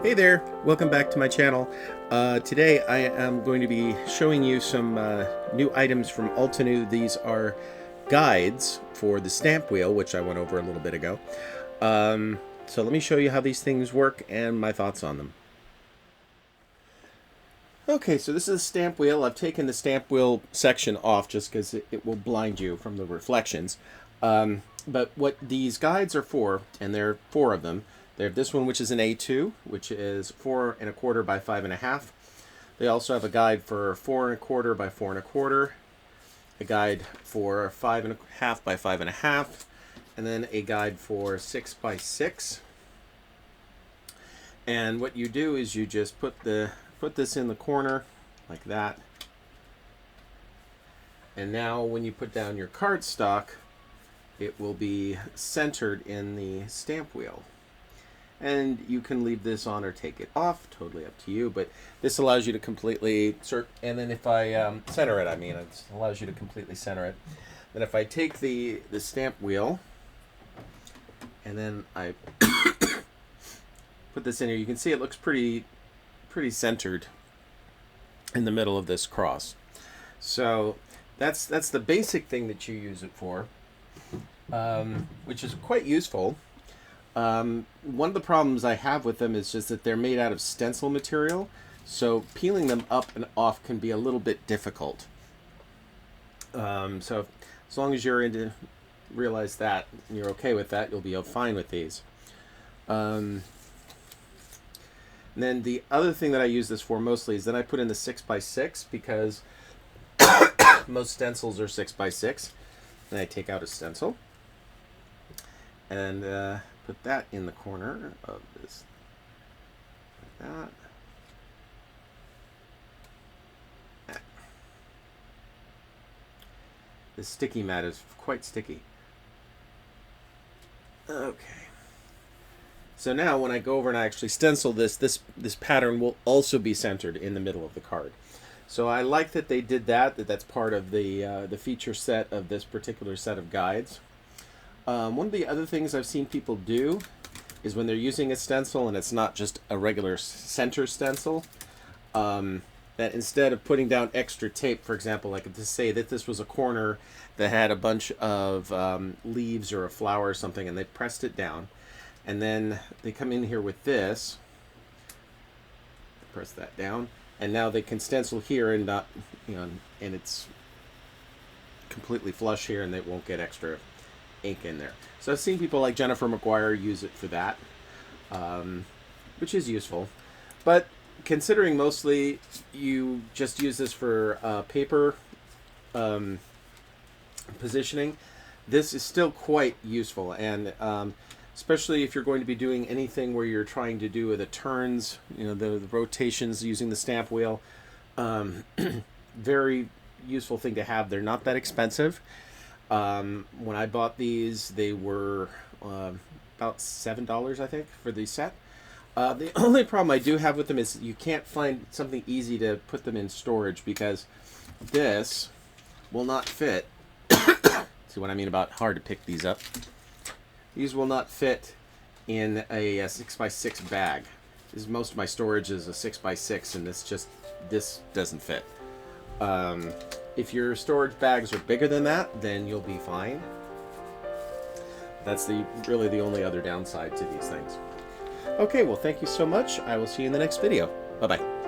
Hey there, welcome back to my channel. Today I am going to be showing you some new items from Altenew. These are guides for the stamp wheel, which I went over a little bit ago. So let me show you how these things work and my thoughts on them. Okay, so this is a stamp wheel. I've taken the stamp wheel section off just because it will blind you from the reflections. But what these guides are for, and there are 4 of them. They have this one, which is an A2, which is 4 1/4 by 5 1/2. They also have a guide for 4 1/4 by 4 1/4, a guide for 5 1/2 by 5 1/2, and then a guide for 6 by 6. And what you do is you just put this in the corner like that. And now when you put down your cardstock, it will be centered in the stamp wheel. And you can leave this on or take it off, totally up to you, but this allows you to completely and then if I center it, it allows you to completely center it. Then if I take the stamp wheel and then I put this in here, you can see it looks pretty centered in the middle of this cross. So that's the basic thing that you use it for, which is quite useful. One of the problems I have with them is just that they're made out of stencil material, so peeling them up and off can be a little bit difficult. So as long as you're realize that and you're okay with that, you'll be fine with these. And then the other thing that I use this for mostly is then I put in the 6 by 6 because most stencils are 6 by 6. Then I take out a stencil and put that in the corner of this, like that. This sticky mat is quite sticky. Okay. So now when I go over and I actually stencil this pattern will also be centered in the middle of the card. So I like that they did that's part of the feature set of this particular set of guides. One of the other things I've seen people do is when they're using a stencil and it's not just a regular center stencil, that instead of putting down extra tape, for example, like to say that this was a corner that had a bunch of leaves or a flower or something, and they pressed it down, and then they come in here with this, press that down, and now they can stencil here and not, and it's completely flush here, and they won't get extra ink in there. So I've seen people like Jennifer McGuire use it for that, which is useful. But considering mostly you just use this for paper positioning, this is still quite useful, and especially if you're going to be doing anything where you're trying to do the turns, the rotations using the stamp wheel. Very useful thing to have. They're not that expensive. When I bought these, they were about $7, I think, for the set. The only problem I do have with them is you can't find something easy to put them in storage because this will not fit. See what I mean about hard to pick these up? These will not fit in a 6 by 6 bag. Most of my storage is a 6 by 6, and this doesn't fit. If your storage bags are bigger than that, then you'll be fine. That's really the only other downside to these things. Okay, well, thank you so much. I will see you in the next video. Bye-bye.